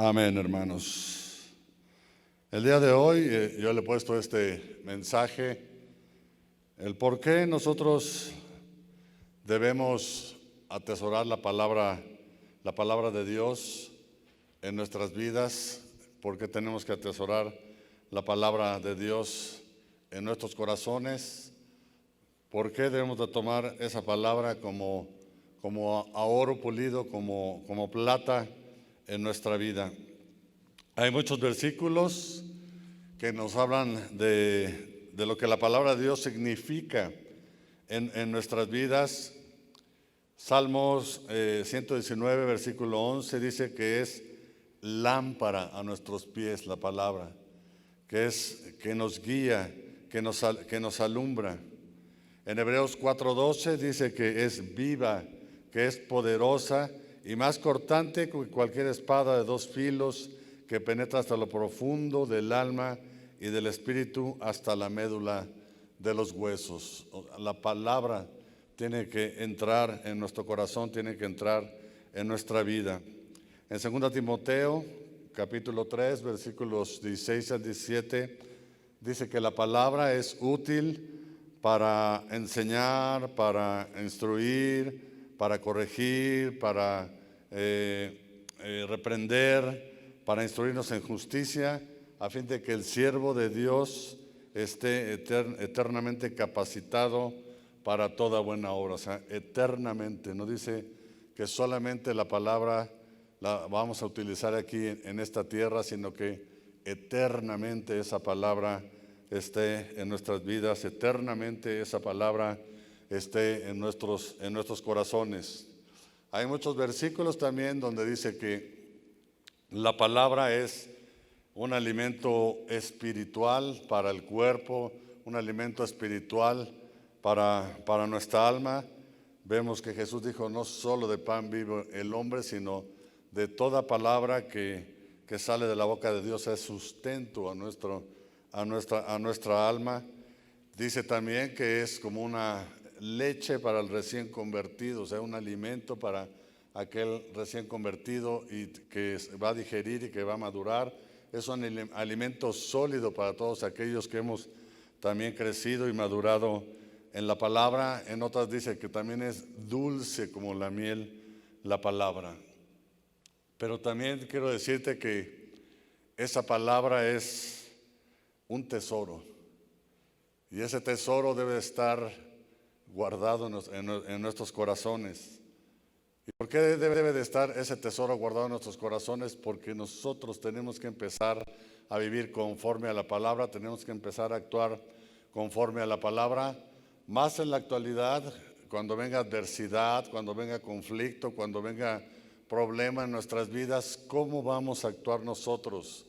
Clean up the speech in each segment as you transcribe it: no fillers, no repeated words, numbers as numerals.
Amén, hermanos. El día de hoy yo le he puesto este mensaje, el por qué nosotros debemos atesorar la palabra de Dios en nuestras vidas, por qué tenemos que atesorar la palabra de Dios en nuestros corazones, por qué debemos de tomar esa palabra como a oro pulido, como plata en nuestra vida. Hay muchos versículos que nos hablan de lo que la palabra de Dios significa en nuestras vidas. Salmos 119, versículo 11 dice que es lámpara a nuestros pies la palabra, que nos guía, que nos alumbra. En Hebreos 4:12 dice que es viva, que es poderosa y más cortante que cualquier espada de dos filos, que penetra hasta lo profundo del alma y del espíritu, hasta la médula de los huesos. La palabra tiene que entrar en nuestro corazón, tiene que entrar en nuestra vida. En 2 Timoteo, capítulo 3, versículos 16 al 17, dice que la palabra es útil para enseñar, para instruir, para corregir, para reprender, para instruirnos en justicia, a fin de que el siervo de Dios esté eternamente capacitado para toda buena obra. O sea, eternamente, no dice que solamente la palabra la vamos a utilizar aquí en esta tierra, sino que eternamente esa palabra esté en nuestras vidas, eternamente esa palabra esté en nuestros corazones. Hay muchos versículos también donde dice que la palabra es un alimento espiritual para el cuerpo, un alimento espiritual para nuestra alma. Vemos que Jesús dijo: no solo de pan vive el hombre, sino de toda palabra que sale de la boca de Dios. Es sustento a nuestra alma. Dice también que es como una leche para el recién convertido, o sea, un alimento para aquel recién convertido y que va a digerir y que va a madurar. Es un alimento sólido para todos aquellos que hemos también crecido y madurado en la palabra. En otras dice que también es dulce como la miel la palabra. Pero también quiero decirte que esa palabra es un tesoro, y ese tesoro debe estar guardado en nuestros corazones. ¿Y por qué debe de estar ese tesoro guardado en nuestros corazones? Porque nosotros tenemos que empezar a vivir conforme a la palabra, tenemos que empezar a actuar conforme a la palabra, más en la actualidad, cuando venga adversidad, cuando venga conflicto, cuando venga problema en nuestras vidas. ¿Cómo vamos a actuar nosotros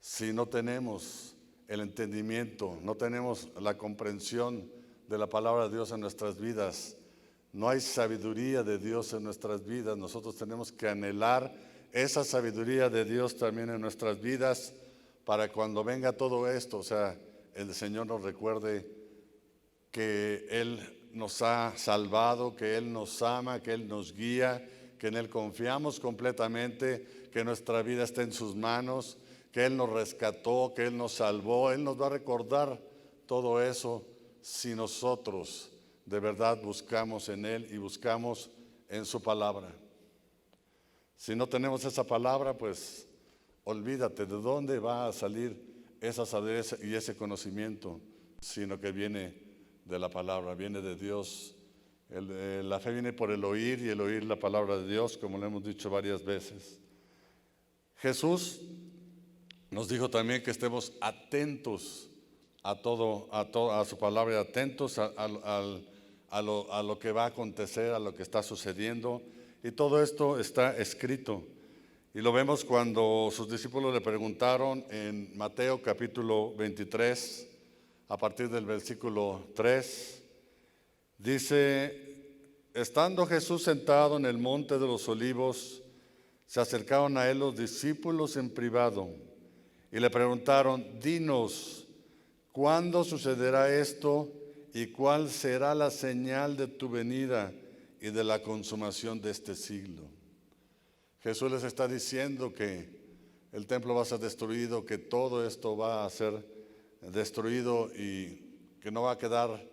si no tenemos el entendimiento, no tenemos la comprensión de la palabra de Dios en nuestras vidas? No hay sabiduría de Dios en nuestras vidas. Nosotros tenemos que anhelar esa sabiduría de Dios también en nuestras vidas, para cuando venga todo esto, o sea, el Señor nos recuerde que Él nos ha salvado, que Él nos ama, que Él nos guía, que en Él confiamos completamente, que nuestra vida está en sus manos, que Él nos rescató, que Él nos salvó. Él nos va a recordar todo eso si nosotros de verdad buscamos en Él y buscamos en su palabra. Si no tenemos esa palabra, pues olvídate de dónde va a salir esa sabiduría y ese conocimiento, sino que viene de la palabra, viene de Dios. La fe viene por el oír, y el oír la palabra de Dios, como lo hemos dicho varias veces. Jesús nos dijo también que estemos atentos a su palabra, atentos a lo que va a acontecer, a lo que está sucediendo. Y todo esto está escrito. Y lo vemos cuando sus discípulos le preguntaron en Mateo capítulo 23, a partir del versículo 3. Dice: estando Jesús sentado en el monte de los olivos, se acercaron a él los discípulos en privado y le preguntaron: dinos, ¿cuándo sucederá esto y cuál será la señal de tu venida y de la consumación de este siglo? Jesús les está diciendo que el templo va a ser destruido, que todo esto va a ser destruido y que no va a quedar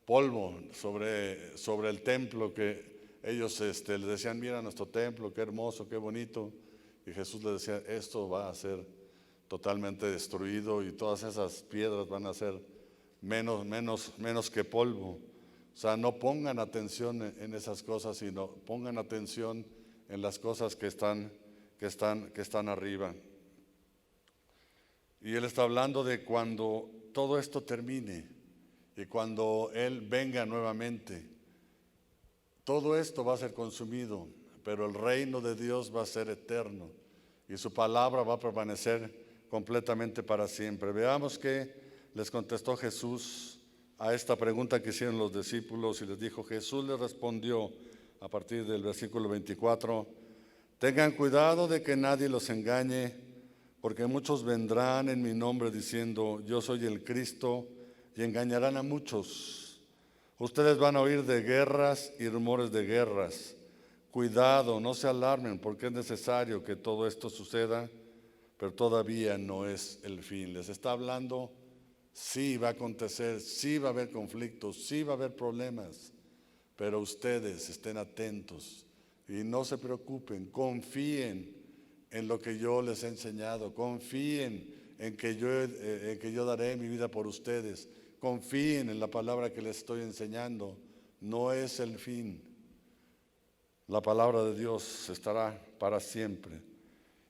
polvo sobre el templo, que ellos les decían, mira nuestro templo, qué hermoso, qué bonito. Y Jesús les decía, esto va a ser totalmente destruido y todas esas piedras van a ser menos que polvo. O sea, no pongan atención en esas cosas, sino pongan atención en las cosas que están arriba. Y Él está hablando de cuando todo esto termine y cuando Él venga nuevamente. Todo esto va a ser consumido, pero el reino de Dios va a ser eterno y su palabra va a permanecer completamente para siempre. Veamos qué les contestó Jesús a esta pregunta que hicieron los discípulos y les dijo, Jesús les respondió a partir del versículo 24, tengan cuidado de que nadie los engañe, porque muchos vendrán en mi nombre diciendo, yo soy el Cristo, y engañarán a muchos. Ustedes van a oír de guerras y rumores de guerras. Cuidado, no se alarmen, porque es necesario que todo esto suceda, pero todavía no es el fin. Les está hablando, sí va a acontecer, sí va a haber conflictos, sí va a haber problemas, pero ustedes estén atentos y no se preocupen, confíen en lo que yo les he enseñado, confíen en que yo daré mi vida por ustedes, confíen en la palabra que les estoy enseñando, no es el fin. La palabra de Dios estará para siempre.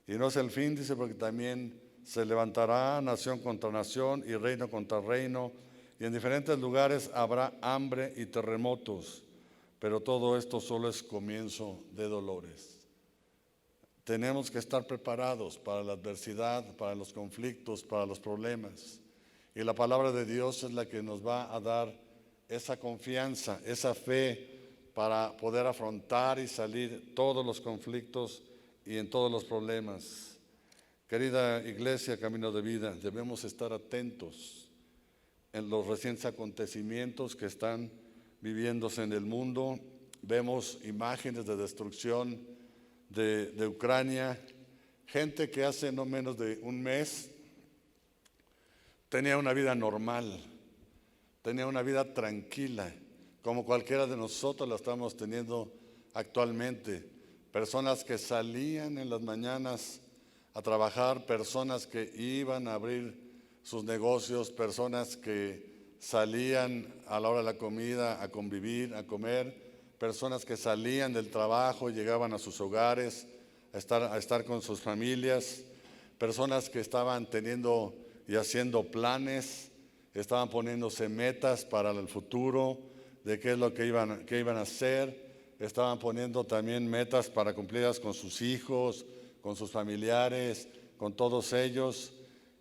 Y no es el fin, dice, porque también se levantará nación contra nación y reino contra reino, y en diferentes lugares habrá hambre y terremotos, pero todo esto solo es comienzo de dolores. Tenemos que estar preparados para la adversidad, para los conflictos, para los problemas. Y la palabra de Dios es la que nos va a dar esa confianza, esa fe para poder afrontar y salir todos los conflictos y en todos los problemas. Querida iglesia, Camino de Vida, debemos estar atentos en los recientes acontecimientos que están viviéndose en el mundo. Vemos imágenes de destrucción de Ucrania, gente que hace no menos de un mes tenía una vida normal, tenía una vida tranquila, como cualquiera de nosotros la estamos teniendo actualmente. Personas que salían en las mañanas a trabajar, personas que iban a abrir sus negocios, personas que salían a la hora de la comida a convivir, a comer, personas que salían del trabajo, llegaban a sus hogares, a estar con sus familias, personas que estaban teniendo y haciendo planes, estaban poniéndose metas para el futuro, de qué es lo que iban a hacer, estaban poniendo también metas para cumplirlas con sus hijos, con sus familiares, con todos ellos.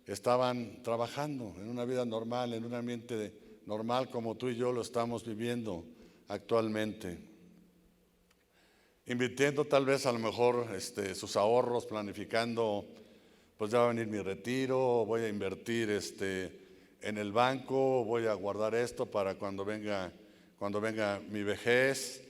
Estaban trabajando en una vida normal, en un ambiente normal como tú y yo lo estamos viviendo actualmente. Invirtiendo tal vez a lo mejor sus ahorros, planificando, pues ya va a venir mi retiro, voy a invertir en el banco, voy a guardar esto para cuando venga mi vejez,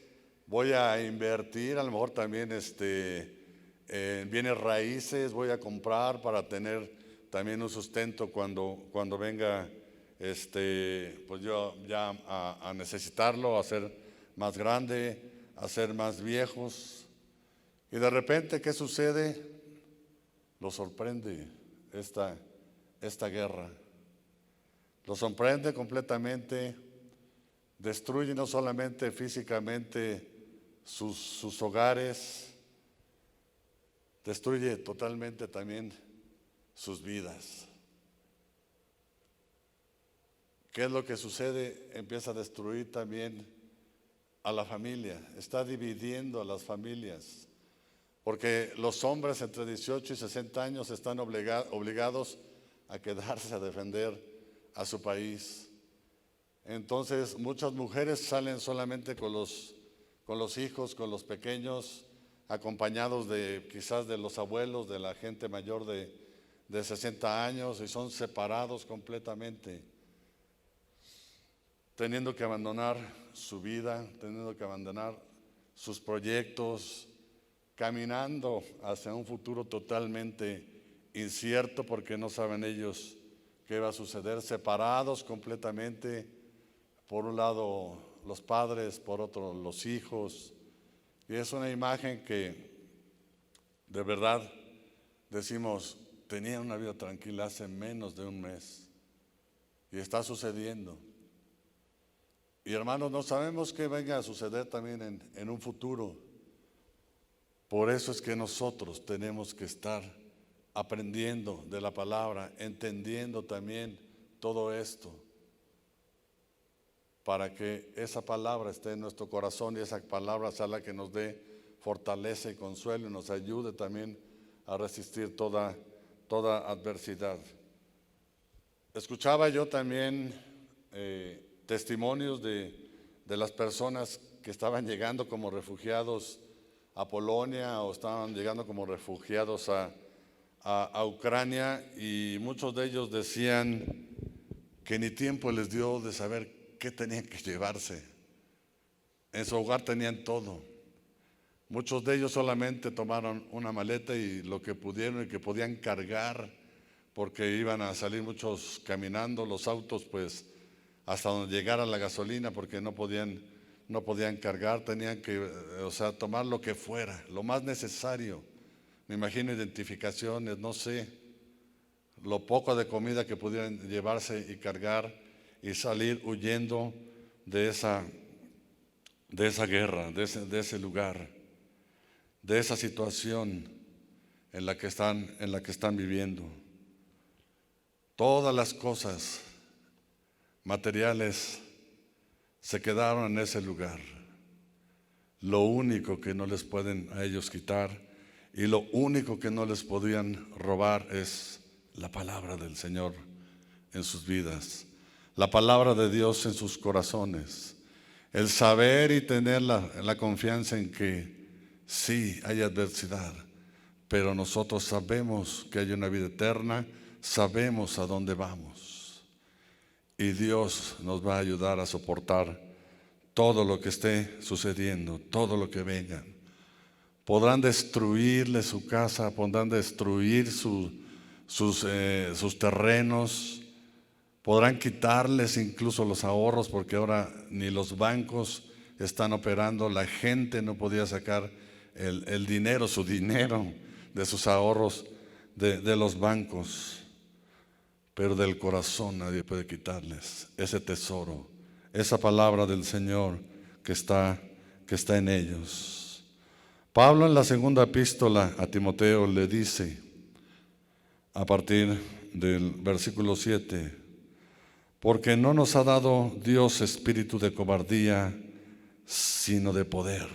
voy a invertir a lo mejor también en bienes raíces, voy a comprar para tener también un sustento cuando venga pues yo ya a necesitarlo, a ser más grande, a ser más viejos. Y de repente, ¿qué sucede? Lo sorprende esta guerra. Lo sorprende completamente, destruye no solamente físicamente sus hogares, destruye totalmente también sus vidas. ¿Qué es lo que sucede? Empieza a destruir también a la familia, está dividiendo a las familias, porque los hombres entre 18 y 60 años están obligados a quedarse a defender a su país. Entonces muchas mujeres salen solamente con los hijos, con los pequeños, acompañados quizás de los abuelos, de la gente mayor de 60 años, y son separados completamente, teniendo que abandonar su vida, teniendo que abandonar sus proyectos, caminando hacia un futuro totalmente incierto, porque no saben ellos qué va a suceder, separados completamente, por un lado los padres, por otro los hijos, y es una imagen que de verdad decimos, tenían una vida tranquila hace menos de un mes, y está sucediendo. Y hermanos, no sabemos qué venga a suceder también en un futuro. Por eso es que nosotros tenemos que estar aprendiendo de la palabra, entendiendo también todo esto, para que esa palabra esté en nuestro corazón y esa palabra sea la que nos dé fortaleza y consuelo y nos ayude también a resistir toda adversidad. Escuchaba yo también testimonios de las personas que estaban llegando como refugiados a Polonia o estaban llegando como refugiados a Ucrania, y muchos de ellos decían que ni tiempo les dio de saber qué tenían que llevarse. En su hogar tenían todo. Muchos de ellos solamente tomaron una maleta y lo que pudieron y que podían cargar, porque iban a salir muchos caminando, los autos pues hasta donde llegara la gasolina, porque no podían cargar, tenían que, tomar lo que fuera, lo más necesario. Me imagino identificaciones, no sé, lo poco de comida que pudieran llevarse y cargar y salir huyendo de esa guerra, de ese lugar, de esa situación en la que están viviendo. Todas las cosas materiales se quedaron en ese lugar. Lo único que no les pueden a ellos quitar y lo único que no les podían robar es la palabra del Señor en sus vidas, la palabra de Dios en sus corazones, el saber y tener la confianza en que sí hay adversidad, pero nosotros sabemos que hay una vida eterna, sabemos a dónde vamos y Dios nos va a ayudar a soportar todo lo que esté sucediendo, todo lo que venga. Podrán destruirle su casa, podrán destruir sus terrenos, podrán quitarles incluso los ahorros, porque ahora ni los bancos están operando, la gente no podía sacar el dinero, su dinero de sus ahorros de los bancos, pero del corazón nadie puede quitarles ese tesoro, esa palabra del Señor que está en ellos. Pablo en la segunda epístola a Timoteo le dice, a partir del versículo 7, porque no nos ha dado Dios espíritu de cobardía, sino de poder.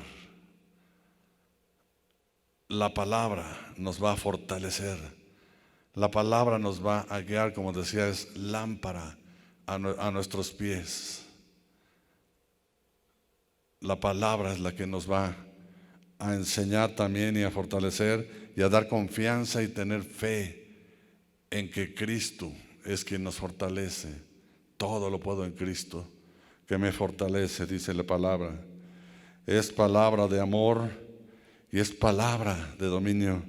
La palabra nos va a fortalecer, la palabra nos va a guiar, como decía, es lámpara a nuestros pies. La palabra es la que nos va a enseñar también y a fortalecer y a dar confianza y tener fe en que Cristo es quien nos fortalece. Todo lo puedo en Cristo que me fortalece, dice la palabra. Es palabra de amor y es palabra de dominio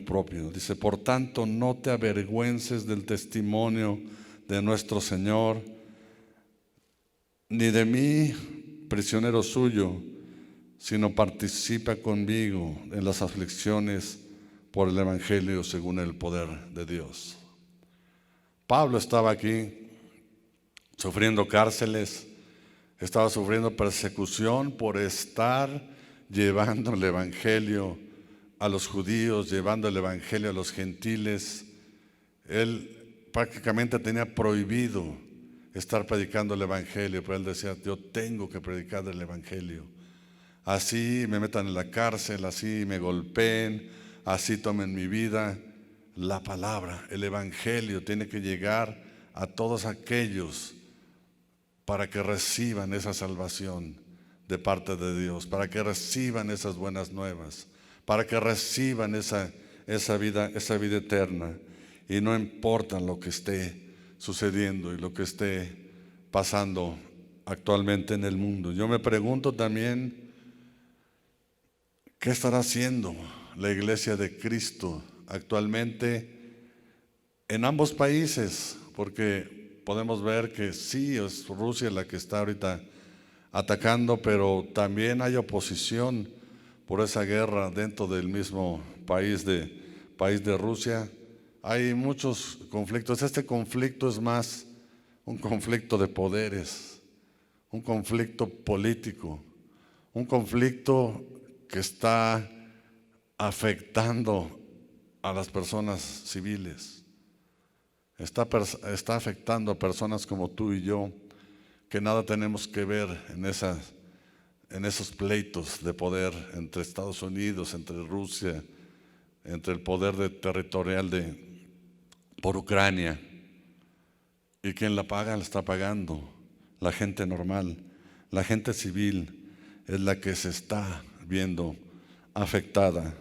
propio. Dice, por tanto, no te avergüences del testimonio de nuestro Señor, ni de mí, prisionero suyo, sino participa conmigo en las aflicciones por el Evangelio según el poder de Dios. Pablo estaba aquí sufriendo cárceles, estaba sufriendo persecución por estar llevando el Evangelio a los judíos, llevando el Evangelio a los gentiles. Él prácticamente tenía prohibido estar predicando el Evangelio, pero él decía, yo tengo que predicar el Evangelio. Así me metan en la cárcel, así me golpeen, así tomen mi vida. La palabra, el Evangelio tiene que llegar a todos aquellos para que reciban esa salvación de parte de Dios, para que reciban esas buenas nuevas, para que reciban esa vida eterna. Y no importa lo que esté sucediendo y lo que esté pasando actualmente en el mundo. Yo me pregunto también, ¿Qué estará haciendo la Iglesia de Cristo actualmente en ambos países? Porque podemos ver que sí, es Rusia la que está ahorita atacando, pero también hay oposición por esa guerra dentro del mismo país de Rusia. Hay muchos conflictos. Este conflicto es más un conflicto de poderes, un conflicto político, un conflicto que está afectando a las personas civiles. Está afectando a personas como tú y yo, que nada tenemos que ver en esos pleitos de poder entre Estados Unidos, entre Rusia, entre el poder territorial por Ucrania. ¿Y quién la paga? La está pagando la gente normal, la gente civil es la que se está viendo afectada.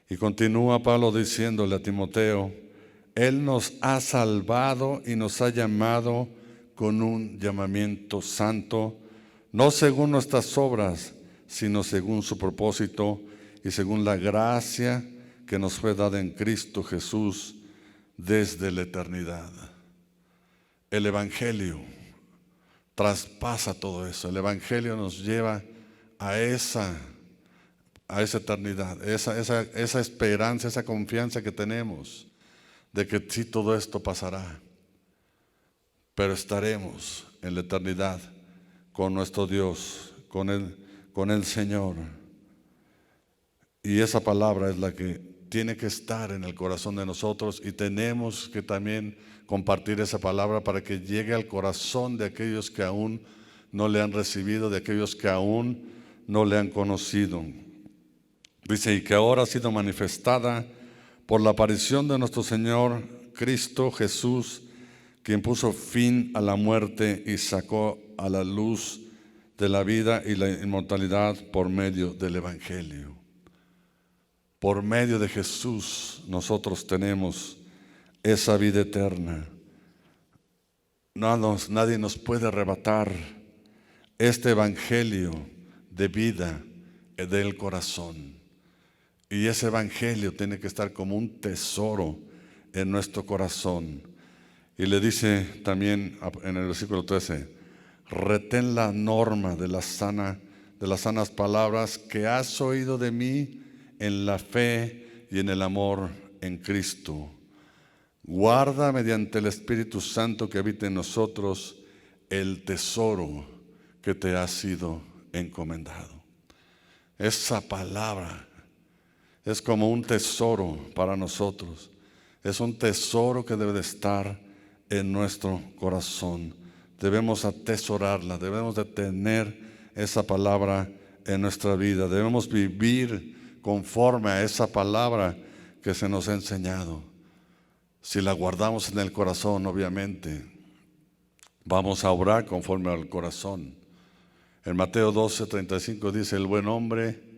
Y continúa Pablo diciéndole a Timoteo: Él nos ha salvado y nos ha llamado con un llamamiento santo, no según nuestras obras, sino según su propósito y según la gracia que nos fue dada en Cristo Jesús desde la eternidad. El Evangelio traspasa todo eso. El Evangelio nos lleva a esa eternidad, esa esperanza, esa confianza que tenemos de que sí, todo esto pasará, pero estaremos en la eternidad con nuestro Dios, con el Señor. Y esa palabra es la que tiene que estar en el corazón de nosotros, y tenemos que también compartir esa palabra para que llegue al corazón de aquellos que aún no le han recibido, de aquellos que aún no le han conocido. Dice: y que ahora ha sido manifestada por la aparición de nuestro Señor Cristo Jesús, quien puso fin a la muerte y sacó a la luz de la vida y la inmortalidad por medio del Evangelio. Por medio de Jesús nosotros tenemos esa vida eterna. Nadie nos puede arrebatar este Evangelio de vida del corazón. Y ese Evangelio tiene que estar como un tesoro en nuestro corazón. Y le dice también en el versículo 13: retén la norma de las sanas palabras que has oído de mí en la fe y en el amor en Cristo. Guarda mediante el Espíritu Santo que habita en nosotros el tesoro que te ha sido encomendado. Esa palabra es como un tesoro para nosotros. Es un tesoro que debe de estar en nuestro corazón. Debemos atesorarla, debemos de tener esa palabra en nuestra vida. Debemos vivir conforme a esa palabra que se nos ha enseñado. Si la guardamos en el corazón, obviamente, vamos a obrar conforme al corazón. En Mateo 12:35 dice: el buen hombre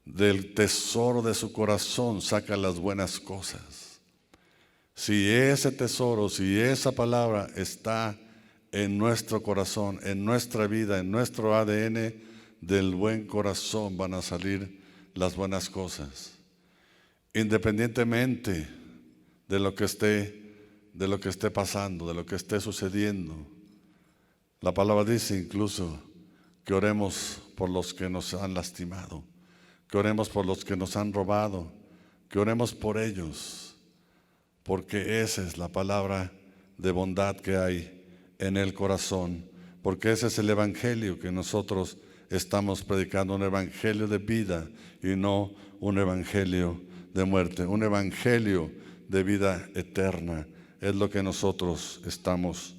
del tesoro de su corazón saca las buenas cosas. Si ese tesoro, si esa palabra está en nuestro corazón, en nuestra vida, en nuestro ADN, del buen corazón van a salir las buenas cosas, independientemente de lo que esté pasando, de lo que esté sucediendo. La palabra dice incluso que oremos por los que nos han lastimado, que oremos por los que nos han robado, que oremos por ellos, porque esa es la palabra de bondad que hay en el corazón, porque ese es el Evangelio que nosotros estamos predicando, un Evangelio de vida y no un Evangelio de muerte, un Evangelio de vida eterna. Es lo que nosotros estamos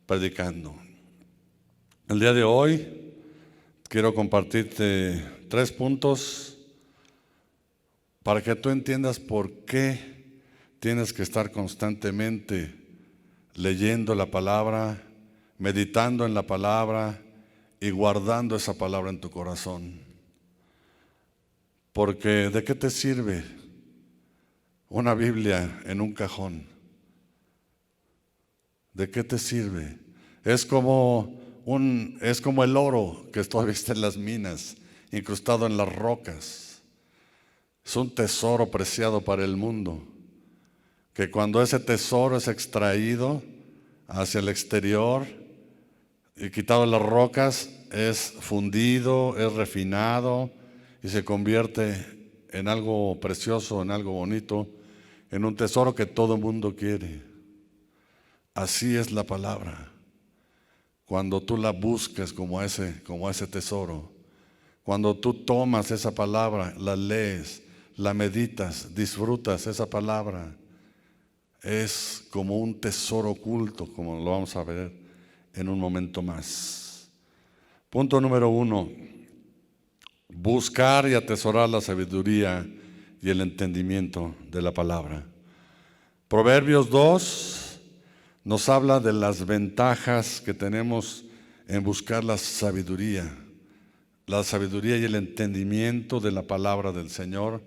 predicando. El día de hoy quiero compartirte 3 puntos para que tú entiendas por qué tienes que estar constantemente leyendo la palabra, meditando en la palabra y guardando esa palabra en tu corazón. Porque ¿de qué te sirve una Biblia en un cajón? ¿De qué te sirve? Es como el oro que todavía está en las minas, incrustado en las rocas. es un tesoro preciado para el mundo, que cuando ese tesoro es extraído hacia el exterior y quitado las rocas, es fundido, es refinado y se convierte en algo precioso, en algo bonito, en un tesoro que todo el mundo quiere. Así es la palabra. Cuando tú la buscas como ese tesoro, cuando tú tomas esa palabra, la lees, la meditas, disfrutas esa palabra, es como un tesoro oculto, como lo vamos a ver en un momento más. Punto número 1, buscar y atesorar la sabiduría y el entendimiento de la palabra. Proverbios 2 nos habla de las ventajas que tenemos en buscar la sabiduría y el entendimiento de la palabra del Señor,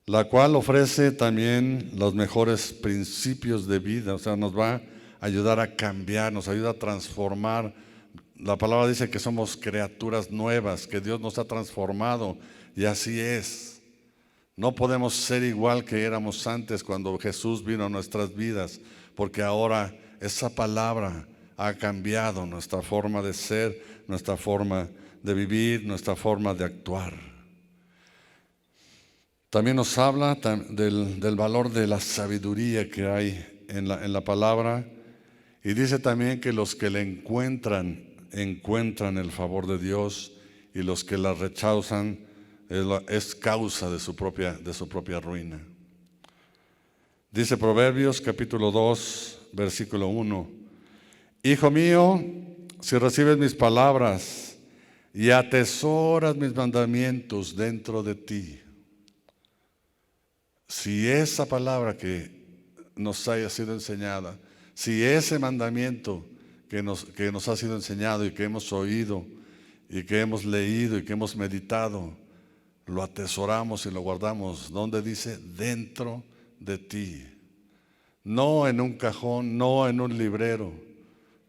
la cual ofrece también los mejores principios de vida. O sea, nos va a ayudar a cambiar, nos ayuda a transformar. La palabra dice que somos criaturas nuevas, que Dios nos ha transformado, y así es. No podemos ser igual que éramos antes cuando Jesús vino a nuestras vidas, porque ahora esa palabra ha cambiado nuestra forma de ser, nuestra forma de vivir, nuestra forma de actuar. También nos habla del valor de la sabiduría que hay en la palabra, y dice también que los que la encuentran el favor de Dios, y los que la rechazan es causa de su propia ruina. Dice Proverbios capítulo 2, versículo 1: Hijo mío, si recibes mis palabras y atesoras mis mandamientos dentro de ti. Si esa palabra que nos haya sido enseñada, si ese mandamiento que nos ha sido enseñado y que hemos oído y que hemos leído y que hemos meditado, lo atesoramos y lo guardamos, ¿dónde dice? Dentro de ti. No en un cajón, no en un librero,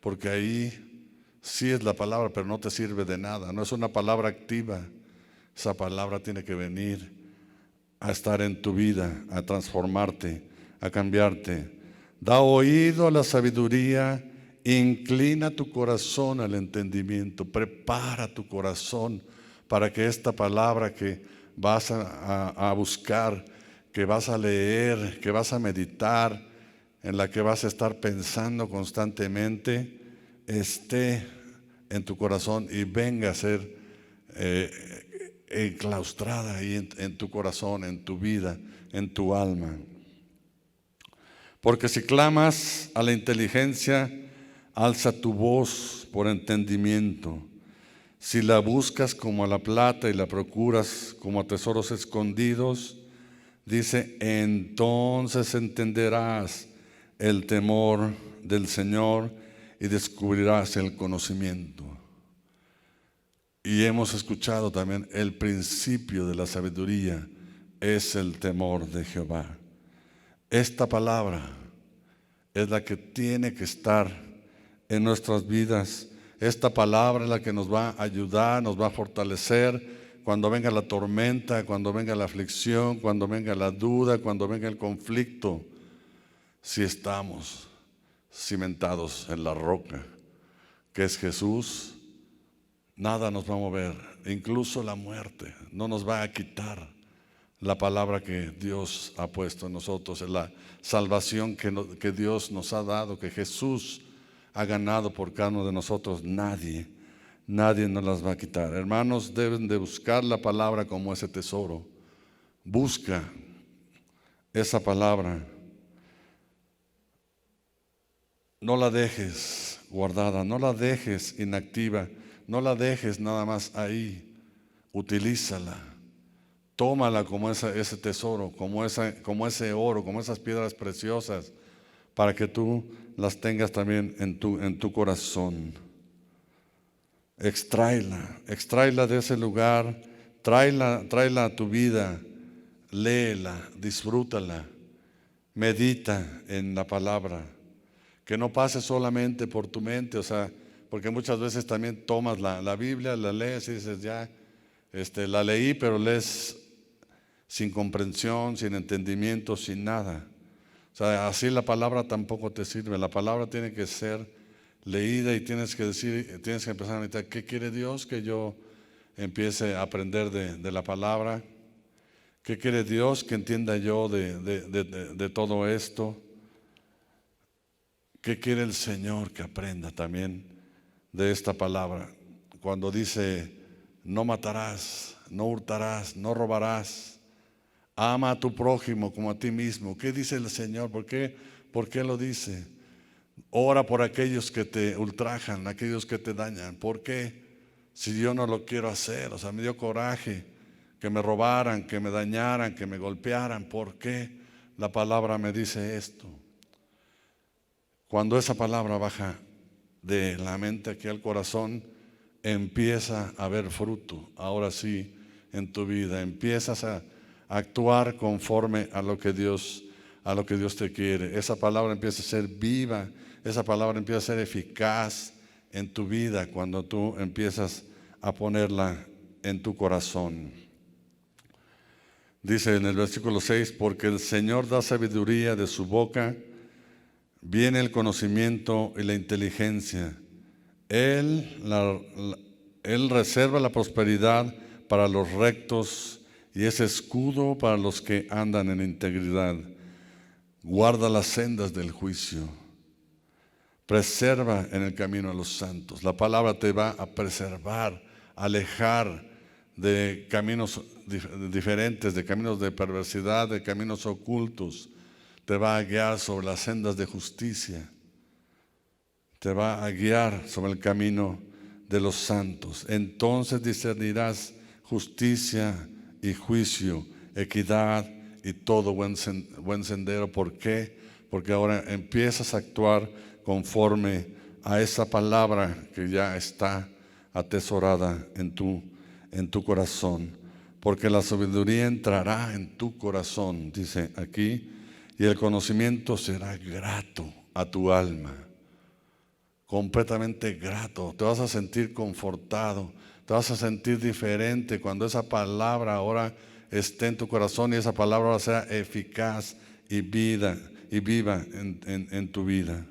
porque ahí sí es la palabra, pero no te sirve de nada. No es una palabra activa. Esa palabra tiene que venir a estar en tu vida, a transformarte, a cambiarte. Da oído a la sabiduría, inclina tu corazón al entendimiento, prepara tu corazón para que esta palabra que vas a buscar, que vas a leer, que vas a meditar, en la que vas a estar pensando constantemente, esté en tu corazón y venga a ser enclaustrada ahí en tu corazón, en tu vida, en tu alma. Porque si clamas a la inteligencia, alza tu voz por entendimiento. Si la buscas como a la plata y la procuras como a tesoros escondidos, dice, entonces entenderás el temor del Señor y descubrirás el conocimiento. Y hemos escuchado también el principio de la sabiduría es el temor de Jehová. Esta palabra es la que tiene que estar en nuestras vidas. Esta palabra es la que nos va a ayudar, nos va a fortalecer cuando venga la tormenta, cuando venga la aflicción, cuando venga la duda, cuando venga el conflicto. Si estamos cimentados en la roca, que es Jesús, nada nos va a mover, incluso la muerte no nos va a quitar la palabra que Dios ha puesto en nosotros, es la salvación que Dios nos ha dado, que Jesús ha ganado por cada uno de nosotros. Nadie nos las va a quitar. Hermanos, deben de buscar la palabra como ese tesoro. Busca esa palabra. No la dejes guardada, no la dejes inactiva, no la dejes nada más ahí. Utilízala, tómala como ese tesoro, como ese oro, como esas piedras preciosas, para que tú las tengas también en tu corazón. Extráela de ese lugar, tráela a tu vida, léela, disfrútala, medita en la palabra. Que no pase solamente por tu mente, o sea, porque muchas veces también tomas la Biblia, la lees y dices, ya, la leí, pero lees sin comprensión, sin entendimiento, sin nada. O sea, así la palabra tampoco te sirve. La palabra tiene que ser leída y tienes que empezar a meditar, ¿qué quiere Dios que yo empiece a aprender de la palabra? ¿Qué quiere Dios que entienda yo de todo esto? ¿Qué quiere el Señor que aprenda también de esta palabra? Cuando dice, no matarás, no hurtarás, no robarás, ama a tu prójimo como a ti mismo. ¿Qué dice el Señor? ¿Por qué lo dice? Ora por aquellos que te ultrajan, aquellos que te dañan. ¿Por qué? Si yo no lo quiero hacer, o sea, me dio coraje que me robaran, que me dañaran, que me golpearan. ¿Por qué la palabra me dice esto? Cuando esa palabra baja de la mente aquí al corazón, empieza a haber fruto. Ahora sí, en tu vida empiezas a actuar conforme a lo que Dios te quiere. Esa palabra empieza a ser viva, esa palabra empieza a ser eficaz en tu vida cuando tú empiezas a ponerla en tu corazón. Dice en el versículo 6, porque el Señor da sabiduría, de su boca viene el conocimiento y la inteligencia. Él reserva la prosperidad para los rectos y es escudo para los que andan en integridad. Guarda las sendas del juicio. Preserva en el camino a los santos. La palabra te va a preservar, alejar de caminos diferentes, de caminos de perversidad, de caminos ocultos. Te va a guiar sobre las sendas de justicia. Te va a guiar sobre el camino de los santos. Entonces discernirás justicia y juicio, equidad y todo buen sendero. ¿Por qué? Porque ahora empiezas a actuar conforme a esa palabra que ya está atesorada en tu corazón. Porque la sabiduría entrará en tu corazón, dice aquí, y el conocimiento será grato a tu alma. Completamente grato. Te vas a sentir confortado, te vas a sentir diferente cuando esa palabra ahora esté en tu corazón y esa palabra ahora sea eficaz y viva en tu vida.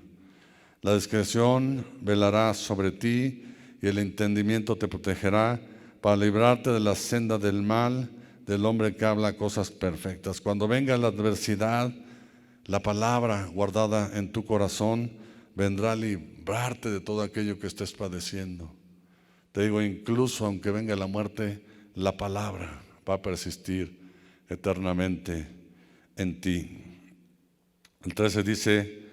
La discreción velará sobre ti y el entendimiento te protegerá para librarte de la senda del mal, del hombre que habla cosas perfectas. Cuando venga la adversidad, la palabra guardada en tu corazón vendrá a librarte de todo aquello que estés padeciendo. Te digo, incluso aunque venga la muerte, la palabra va a persistir eternamente en ti. El 13 dice,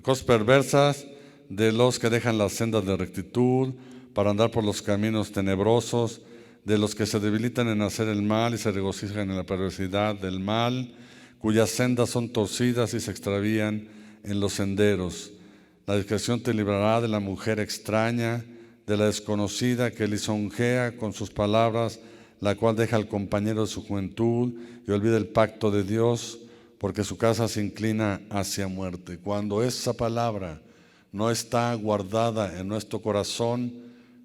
cosas perversas de los que dejan las sendas de rectitud para andar por los caminos tenebrosos, de los que se debilitan en hacer el mal y se regocijan en la perversidad del mal, cuyas sendas son torcidas y se extravían en los senderos. La discreción te librará de la mujer extraña, de la desconocida que lisonjea con sus palabras, la cual deja al compañero de su juventud y olvida el pacto de Dios, porque su casa se inclina hacia muerte. Cuando esa palabra no está guardada en nuestro corazón,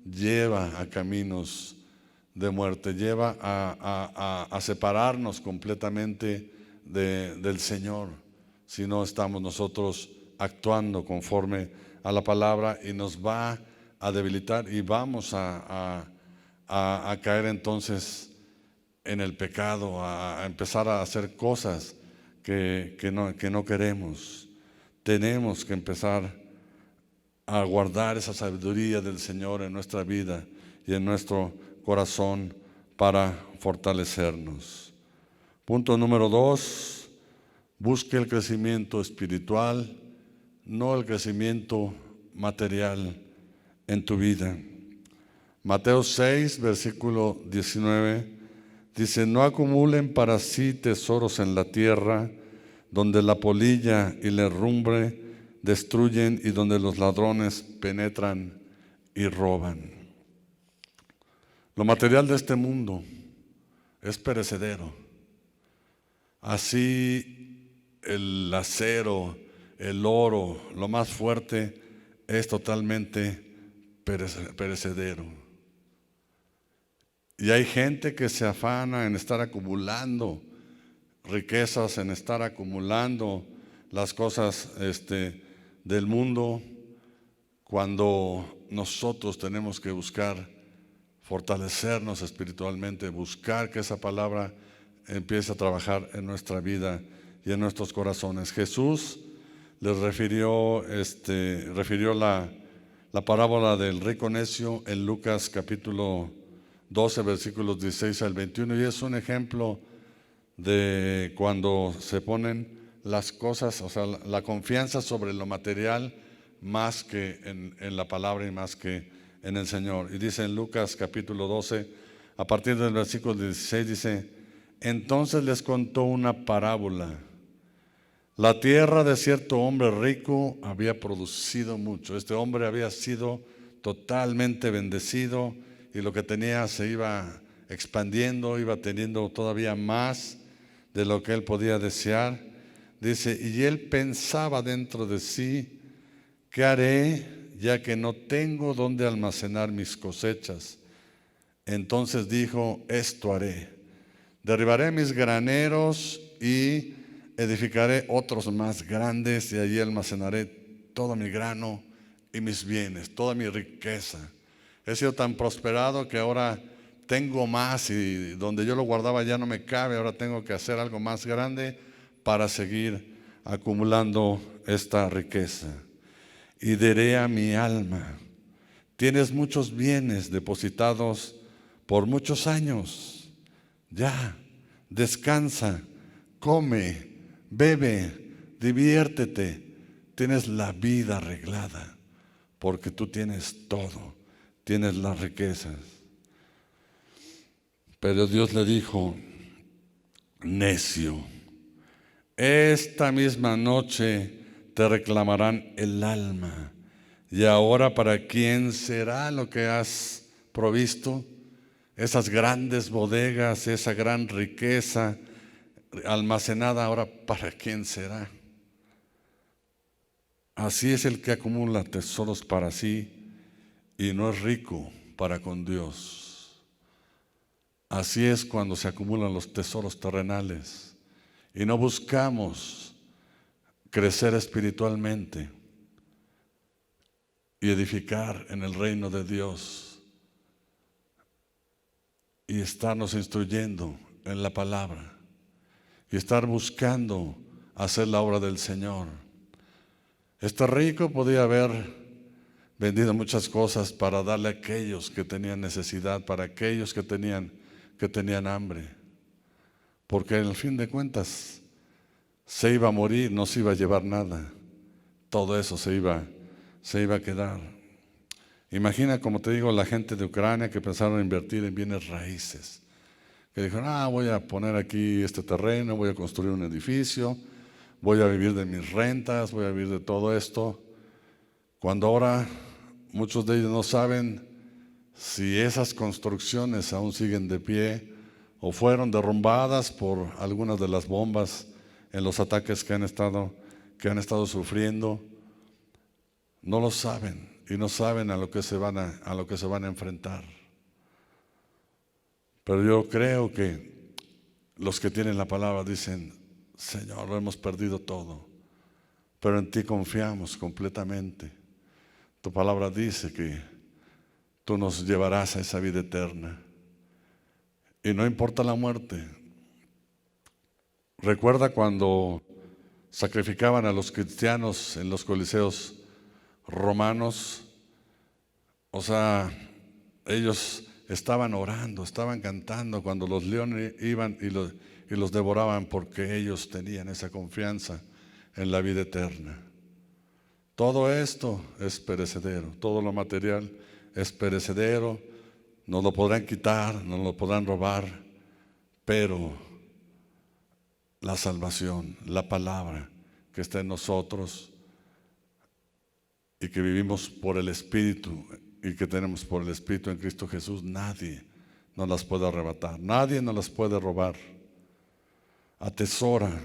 lleva a caminos de muerte, lleva a separarnos completamente del Señor, si no estamos nosotros actuando conforme a la palabra, y nos va a debilitar y vamos a caer entonces en el pecado, a empezar a hacer cosas que no queremos. Tenemos que empezar a guardar esa sabiduría del Señor en nuestra vida y en nuestro corazón para fortalecernos. Punto número 2, busque el crecimiento espiritual, no el crecimiento material en tu vida. Mateo 6, versículo 19, dice, no acumulen para sí tesoros en la tierra, donde la polilla y la herrumbre destruyen y donde los ladrones penetran y roban. Lo material de este mundo es perecedero. Así el acero, el oro, lo más fuerte es totalmente perecedero. Y hay gente que se afana en estar acumulando riquezas, en estar acumulando las cosas del mundo, cuando nosotros tenemos que buscar fortalecernos espiritualmente, buscar que esa palabra empiece a trabajar en nuestra vida y en nuestros corazones. Jesús les refirió la parábola del rico necio en Lucas capítulo 12, versículos 16 al 21, y es un ejemplo de cuando se ponen las cosas, o sea, la confianza sobre lo material más que en la palabra y más que en el Señor. Y dice en Lucas capítulo 12, a partir del versículo 16, dice: entonces les contó una parábola. La tierra de cierto hombre rico había producido mucho. Este hombre había sido totalmente bendecido y lo que tenía se iba expandiendo, iba teniendo todavía más de lo que él podía desear. Dice, y él pensaba dentro de sí: ¿qué haré, ya que no tengo dónde almacenar mis cosechas? Entonces dijo: esto haré, derribaré mis graneros y edificaré otros más grandes, y allí almacenaré todo mi grano y mis bienes, toda mi riqueza. He sido tan prosperado que ahora tengo más, y donde yo lo guardaba ya no me cabe. Ahora tengo que hacer algo más grande para seguir acumulando esta riqueza. Y diré a mi alma: tienes muchos bienes depositados por muchos años. Ya, descansa, come, bebe, diviértete. Tienes la vida arreglada, porque tú tienes todo, tienes las riquezas. Pero Dios le dijo: necio, esta misma noche te reclamarán el alma, y ahora ¿para quién será lo que has provisto? Esas grandes bodegas, esa gran riqueza almacenada, ahora ¿para quién será? Así es el que acumula tesoros para sí y no es rico para con Dios. Así es cuando se acumulan los tesoros terrenales y no buscamos crecer espiritualmente y edificar en el reino de Dios y estarnos instruyendo en la palabra y estar buscando hacer la obra del Señor. Este rico podía haber vendido muchas cosas para darle a aquellos que tenían necesidad, para aquellos que tenían hambre, porque al fin de cuentas se iba a morir, no se iba a llevar nada, todo eso se iba a quedar. Imagina, como te digo, la gente de Ucrania que pensaron invertir en bienes raíces, que dijeron: voy a poner aquí este terreno, voy a construir un edificio, voy a vivir de mis rentas, voy a vivir de todo esto, cuando ahora muchos de ellos no saben si esas construcciones aún siguen de pie o fueron derrumbadas por algunas de las bombas en los ataques que han estado sufriendo. No lo saben y no saben a lo que se van a enfrentar. Pero yo creo que los que tienen la palabra dicen: Señor, lo hemos perdido todo, pero en ti confiamos completamente. Tu palabra dice que tú nos llevarás a esa vida eterna y no importa la muerte. Recuerda cuando sacrificaban a los cristianos en los coliseos romanos, o sea, ellos estaban orando, estaban cantando cuando los leones iban y los devoraban, porque ellos tenían esa confianza en la vida eterna. Todo esto es perecedero, todo lo material es perecedero, nos lo podrán quitar, nos lo podrán robar, pero la salvación, la palabra que está en nosotros y que vivimos por el Espíritu y que tenemos por el Espíritu en Cristo Jesús, nadie nos las puede arrebatar, nadie nos las puede robar. Atesora,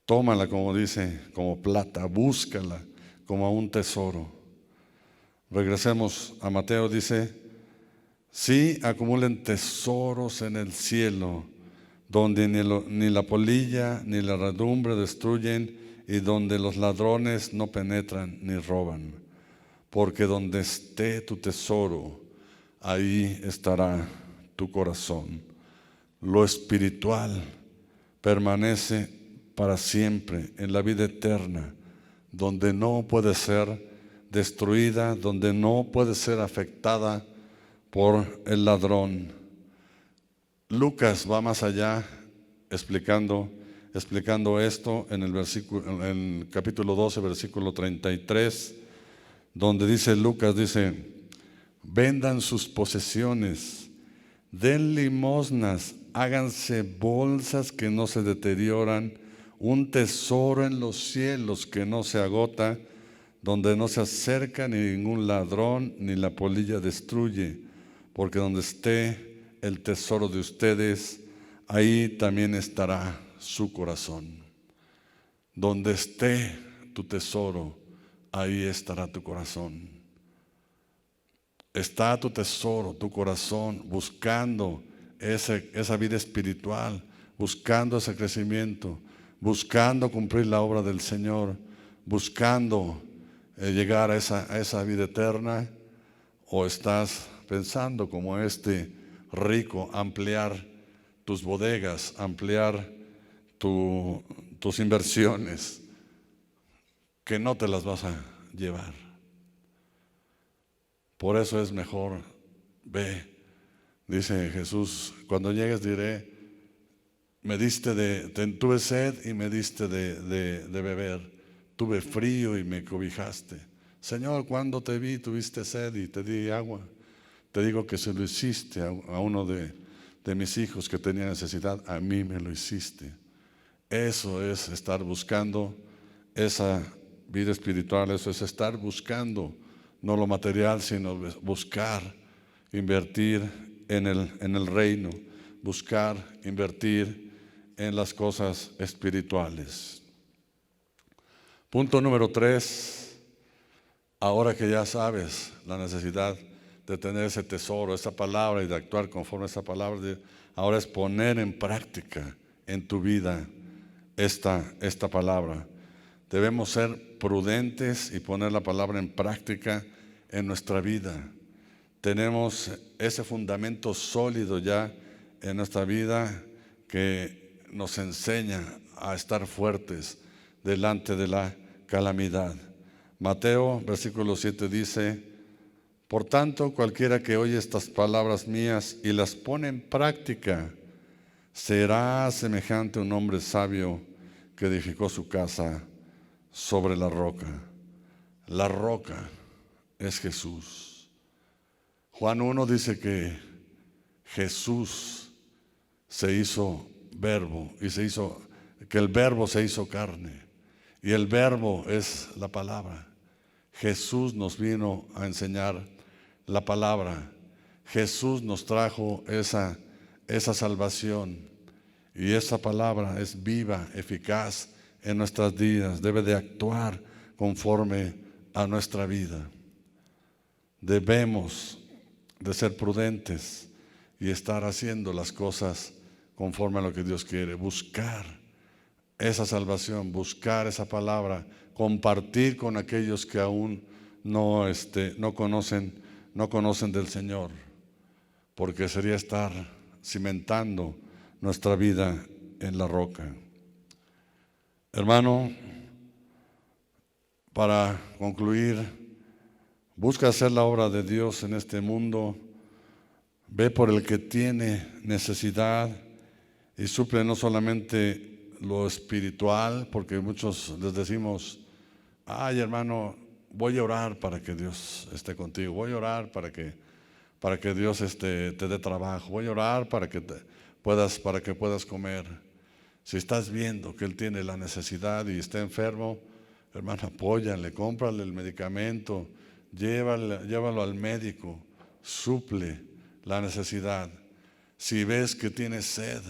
tómala, como dice, como plata, búscala como a un tesoro. Regresemos a Mateo, dice: Sí, acumulen tesoros en el cielo, donde ni la polilla ni la herradumbre destruyen, y donde los ladrones no penetran ni roban. Porque donde esté tu tesoro, ahí estará tu corazón. Lo espiritual permanece para siempre en la vida eterna, donde no puede ser destruida, donde no puede ser afectada por el ladrón. Lucas va más allá explicando esto en el capítulo 12, versículo 33, donde dice Lucas, vendan sus posesiones, den limosnas, háganse bolsas que no se deterioran, un tesoro en los cielos que no se agota, donde no se acerca ni ningún ladrón ni la polilla destruye, porque donde esté el tesoro de ustedes, ahí también estará su corazón. Donde esté tu tesoro, ahí estará tu corazón. Está tu tesoro, tu corazón, buscando esa vida espiritual, buscando ese crecimiento, buscando cumplir la obra del Señor, buscando llegar a esa vida eterna, o estás pensando como este rico, ampliar tus bodegas, ampliar tus inversiones, que no te las vas a llevar. Por eso es mejor, ve, dice Jesús, cuando llegues diré, tuve sed y me diste de beber, tuve frío y me cobijaste. Señor, cuando te vi tuviste sed y te di agua. Te digo que se lo hiciste a uno de mis hijos que tenía necesidad, a mí me lo hiciste. Eso es estar buscando esa vida espiritual, eso es estar buscando no lo material, sino buscar, invertir en el reino, buscar, invertir en las cosas espirituales. Punto número 3, ahora que ya sabes la necesidad de tener ese tesoro, esa palabra y de actuar conforme a esa palabra, ahora es poner en práctica en tu vida esta palabra. Debemos ser prudentes y poner la palabra en práctica en nuestra vida. Tenemos ese fundamento sólido ya en nuestra vida que nos enseña a estar fuertes delante de la calamidad. Mateo, versículo 7 dice: por tanto, cualquiera que oye estas palabras mías y las pone en práctica, será semejante a un hombre sabio que edificó su casa sobre la roca. La roca es Jesús. Juan 1 dice que Jesús se hizo verbo y que el verbo se hizo carne, y el verbo es la palabra. Jesús nos vino a enseñar la palabra. Jesús nos trajo esa salvación, y esa palabra es viva, eficaz en nuestras vidas. Debe de actuar conforme a nuestra vida. Debemos de ser prudentes y estar haciendo las cosas conforme a lo que Dios quiere. Buscar esa salvación, buscar esa palabra, compartir con aquellos que aún no conocen del Señor, porque sería estar cimentando nuestra vida en la roca. Hermano, para concluir, busca hacer la obra de Dios en este mundo. Ve por el que tiene necesidad y suple no solamente lo espiritual, porque muchos les decimos: ay, hermano, voy a orar para que Dios esté contigo, voy a orar para que Dios te dé trabajo, voy a orar para que puedas comer. Si estás viendo que él tiene la necesidad y está enfermo, hermano, apóyale, cómprale el medicamento, llévalo al médico, suple la necesidad. Si ves que tiene sed,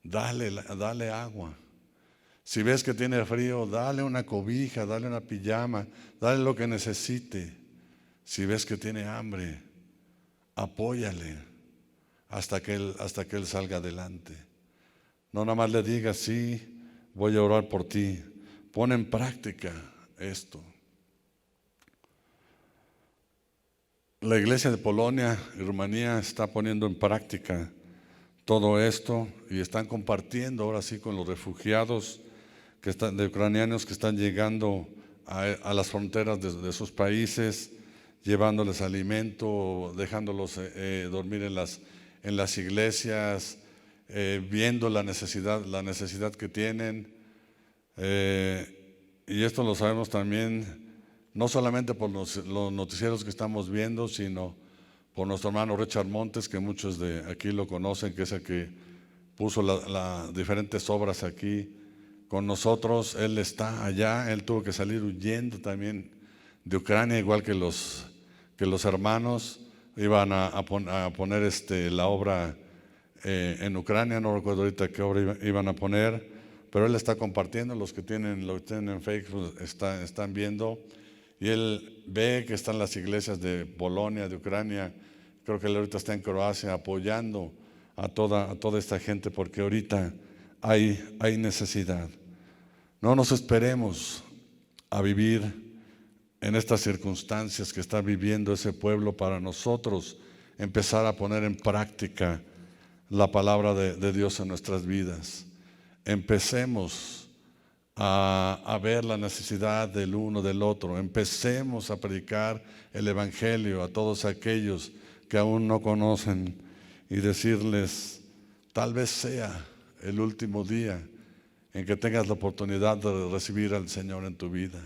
dale agua. Si ves que tiene frío, dale una cobija, dale una pijama, dale lo que necesite. Si ves que tiene hambre, apóyale hasta que él salga adelante. No nada más le digas, sí, voy a orar por ti. Pon en práctica esto. La iglesia de Polonia y Rumanía está poniendo en práctica todo esto y están compartiendo ahora sí con los refugiados de ucranianos que están llegando a las fronteras de sus países, llevándoles alimento, dejándolos dormir en las iglesias, viendo la necesidad que tienen. Y esto lo sabemos también, no solamente por los noticieros que estamos viendo, sino por nuestro hermano Richard Montes, que muchos de aquí lo conocen, que es el que puso las diferentes obras aquí con nosotros. Él está allá, él tuvo que salir huyendo también de Ucrania, igual que los hermanos. Iban a poner la obra en Ucrania, no recuerdo ahorita qué obra iban a poner, pero él está compartiendo. Los que lo tienen en Facebook están viendo, y él ve que están las iglesias de Polonia, de Ucrania. Creo que él ahorita está en Croacia apoyando a toda esta gente, porque ahorita hay necesidad. No nos esperemos a vivir en estas circunstancias que está viviendo ese pueblo para nosotros empezar a poner en práctica la palabra de Dios en nuestras vidas. Empecemos a ver la necesidad del uno del otro. Empecemos a predicar el evangelio a todos aquellos que aún no conocen y decirles, tal vez sea el último día en que tengas la oportunidad de recibir al Señor en tu vida.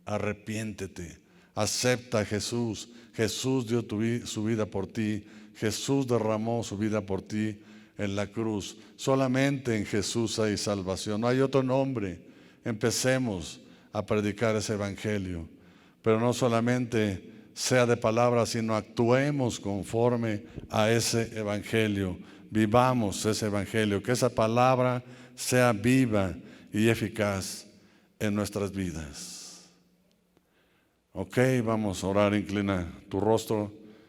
Arrepiéntete, acepta a Jesús. Jesús dio su vida por ti. Jesús derramó su vida por ti en la cruz. Solamente en Jesús hay salvación, no hay otro nombre. Empecemos a predicar ese evangelio, pero no solamente sea de palabra, sino actuemos conforme a ese evangelio. Vivamos ese evangelio, que esa palabra sea viva y eficaz en nuestras vidas. Ok, vamos a orar. Inclina tu rostro.